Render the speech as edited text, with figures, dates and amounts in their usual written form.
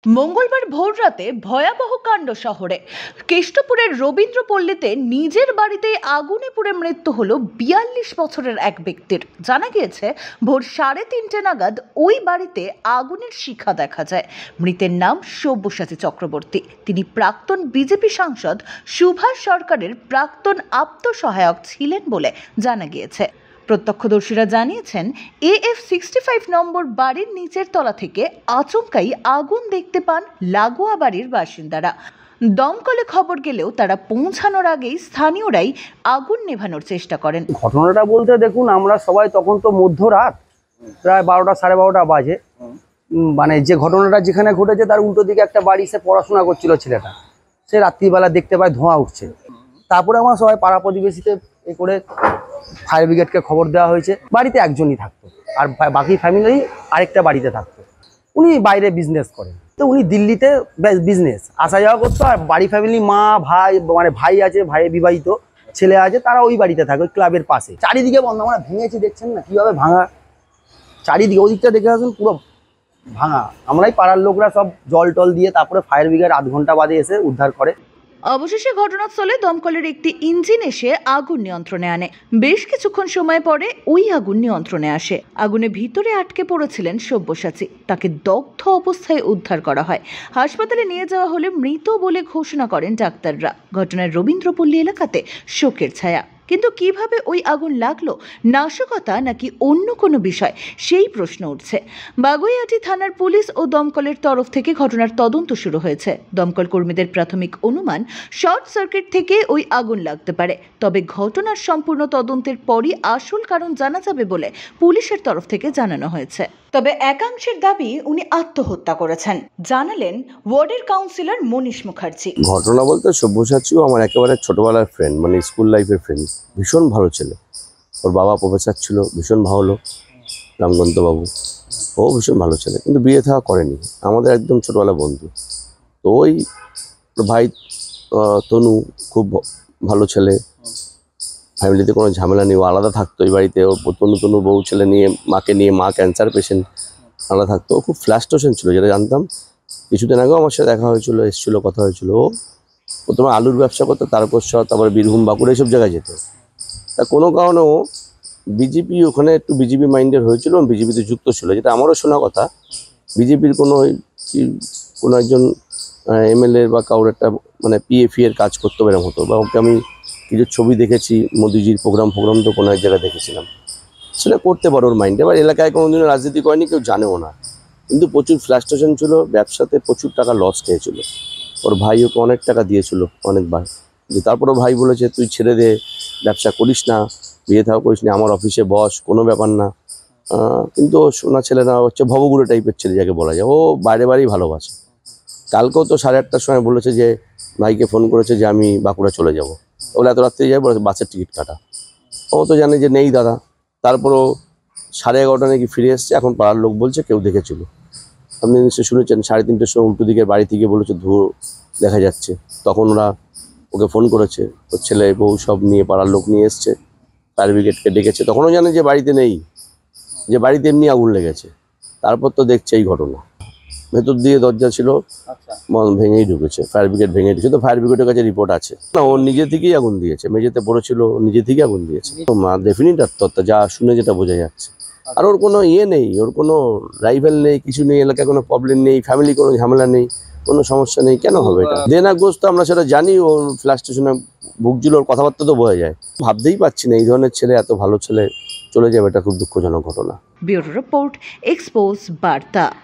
মঙ্গলবার ভোররাতে ভয়াবহ কাণ্ড শহরে কেষ্টপুরের রবীন্দ্রপল্লীতে নিজের বাড়িতে আগুনে পুড়ে মৃত্যু হলো ৪২ বছরের এক ব্যক্তির। জানা গিয়েছে ভোর 3:30 নাগাদ ওই বাড়িতে আগুনের শিখা দেখা যায়। মৃতের নাম সব্যসাচী চক্রবর্তী। তিনি প্রাক্তন বিজেপি সাংসদ সুভাষ সরকারের প্রাক্তন আত্মসহায়ক ছিলেন বলে জানা গিয়েছে। প্রত্যক্ষদর্শীরা জানিয়েছেন AF-65 নম্বর বাড়ির নিচের তলা থেকে আচমকাই আগুন দেখতে পান লাগোয়া বাড়ির বাসিন্দারা। দমকলে খবর গেলেও তারা পৌঁছানোর আগেই স্থানীয়রাই আগুন নেভানোর চেষ্টা করেন। ঘটনাটা বলতে দেখুন, আমরা সবাই তখন তো মধ্যরাত প্রায় 12টা সাড়ে 12টা বাজে। মানে যে ঘটনাটা যেখানে ঘটেছে তার উল্টো দিকে একটা বাড়ি, সে পড়াশোনা করছিল ছেলেটা, সে রাত্রিবেলা দেখতে পায় ধোঁয়া উঠছে। তারপরে আমরা সবাই পাড়া প্রতিবেশীতে এ করে ফায়ার ব্রিগেডকে খবর দেওয়া হয়েছে। বাড়িতে একজনই থাকতো, আর বাকি ফ্যামিলি আরেকটা বাড়িতে থাকতো। উনি বাইরে বিজনেস করেন, তো উনি দিল্লিতে বিজনেস আসা যাওয়া করতো। আর বাড়ি ফ্যামিলি মা ভাই, মানে ভাই আছে, ভাইয়ের বিবাহিত ছেলে আছে, তারা ওই বাড়িতে থাকে, ওই ক্লাবের পাশে। চারিদিকে বন্ধ, আমরা ভেঙেছি, দেখছেন না কীভাবে ভাঙা চারিদিকে। ওদিকটা দেখে আসুন, পুরো ভাঙা। আমরাই পাড়ার লোকরা সব জল টল দিয়ে তারপরে ফায়ার ব্রিগেড আধ ঘন্টা বাদে এসে উদ্ধার করে। অবশেষে ঘটনাস্থলে দমকলের একটি ইঞ্জিন এসে আগুন নিয়ন্ত্রণে আনে। বেশ কিছুক্ষণ সময় পরে ওই আগুন নিয়ন্ত্রণে আসে। আগুনে ভিতরে আটকে পড়েছিলেন সব্যসাচী। তাকে দগ্ধ অবস্থায় উদ্ধার করা হয়। হাসপাতালে নিয়ে যাওয়া হলে মৃত বলে ঘোষণা করেন ডাক্তাররা। ঘটনায় রবীন্দ্রপল্লী এলাকাতে শোকের ছায়া। কিন্তু কিভাবে ওই আগুন লাগলো, নাশকতা নাকি অন্য কোনো বিষয়, সেই প্রশ্ন উঠছে। বাগুইআটি থানার পুলিশ ও দমকলের তরফ থেকে ঘটনার তদন্ত শুরু হয়েছে। দমকল কর্মীদের প্রাথমিক অনুমান শর্ট সার্কিট থেকে ওই আগুন লাগতে পারে। তবে ঘটনার সম্পূর্ণ তদন্তের পরই আসল কারণ জানা যাবে বলে পুলিশের তরফ থেকে জানানো হয়েছে। তবে একাংশের দাবি উনি আত্মহত্যা করেছেন, জানালেন ওয়ার্ডের কাউন্সিলর মনীষ মুখার্জি। ঘটনা বলতে সব্যসাচীও আমার একেবারে ছোটবেলার ফ্রেন্ড, মানে স্কুল লাইফের ফ্রেন্ড। ভীষণ ভালো ছেলে। ওর বাবা প্রফেসর ছিল, ভীষণ ভালো রামকান্ত বাবু। ও ভীষণ ভালো ছেলে, কিন্তু বিয়ে থাকা করেনি। আমাদের একদম ছোটবেলার বন্ধু। তো ওই ভাই তনু খুব ভালো ছেলে, ফ্যামিলিতে কোনো ঝামেলা নেই। ও আলাদা থাকতো এই বাড়িতে। ও তনু বউ ছেলে নিয়ে, মাকে নিয়ে, মা ক্যান্সার পেশেন্ট, আলাদা থাকতো। ও খুব ফ্লাস্ট্রেশন ছিল, যেটা জানতাম। কিছুদিন আগেও আমার সাথে দেখা হয়েছিল, এসেছিলো, কথা হয়েছিল। ও প্রথমে আলুর ব্যবসা করতো, তারকেশ্বর, তারপরে বীরভূম, বাঁকুড়া, এইসব জায়গায় যেত। তা কোনো কারণে ও বিজেপি, ওখানে একটু বিজেপি মাইন্ডের হয়েছিল, বিজেপিতে যুক্ত ছিল, যেটা আমারও শোনা কথা। বিজেপির কোনো একজন MLA বা কারোর একটা মানে PFE এর কাজ করতে এরকম হতো। বা ওকে আমি কিছু ছবি দেখেছি, মোদিজির প্রোগ্রাম তো কোনো এক জায়গায় দেখেছিলাম। সেটা করতে পারে ওর মাইন্ডে। এবার এলাকায় কোনোদিনও রাজনীতি করেনি, কেউ জানেও না, কিন্তু প্রচুর ফ্লাস্ট্রেশন ছিল। ব্যবসাতে প্রচুর টাকা লস খেয়েছিল। ওর ভাই ওকে অনেক টাকা দিয়েছিল অনেকবার। যে তারপরও ভাই বলেছে, তুই ছেড়ে দে, ব্যবসা করিস না, বিয়ে থাকা করিস না, আমার অফিসে বস, কোনো ব্যাপার না। কিন্তু শোনা ছেলে না, হচ্ছে ভবগুলো টাইপের ছেলে যাকে বলা যায়। ও বাইরে বাড়িই ভালোবাসে। কালকেও তো 8:30টার সময় বলেছে যে ভাইকে ফোন করেছে যে আমি বাঁকুড়া চলে যাব। ওগুলো এত রাত্রে যাবে, বলেছে বাসের টিকিট কাটা। ও তো জানে যে নেই দাদা। তারপরও 11:30 নাকি ফিরে এসছে। এখন পাড়ার লোক বলছে কেউ দেখেছিল। আপনি নিশ্চয়ই শুনেছেন, 3:30টার সময় উল্টো দিকের বাড়ি থেকে বলেছে ধুয়ো দেখা যাচ্ছে। তখন ওরা ওকে ফোন করেছে, ওর ছেলে বউ সব নিয়ে, পাড়ার লোক নিয়ে এসছে, ফায়ার ব্রিগেডকে ডেকেছে। তখনও জানে যে বাড়িতে নেই, যে বাড়িতে এমনি আগুন লেগেছে। তারপর তো দেখছে এই ঘটনা। ভেতর দিয়ে দরজা ছিল, ভেঙেই ঢুকেছে, ফায়ার ব্রিগেড ভেঙে ঢুকেছে। তো ফায়ার ব্রিগেডের কাছে রিপোর্ট আছে। না, ও নিজে থেকেই আগুন দিয়েছে। মেঝেতে পড়েছিল, নিজে থেকেই আগুন দিয়েছে। ডেফিনিট আত্মহত্যা, যা শুনে যেটা বোঝা যাচ্ছে। আর ওর কোনো নেই, ওর কোনো রাইভেল নেই, কিছু নেই, এলাকায় কোনো প্রবলেম নেই, ফ্যামিলি কোনো ঝামেলা নেই, কোনো সমস্যা নেই। কেন হবে এটা? দেনাগ্রস্ত, আমরা সেটা জানি। ওর ফ্লাস্ট্রেশনে ভুগছিল, ওর কথাবার্তা তো বোঝা যায়। ভাবতেই পারছি না এই ধরনের ছেলে, এত ভালো ছেলে চলে যাবে। এটা খুব দুঃখজনক ঘটনা। ব্যুরো রিপোর্ট, এক্সপোজ বার্তা।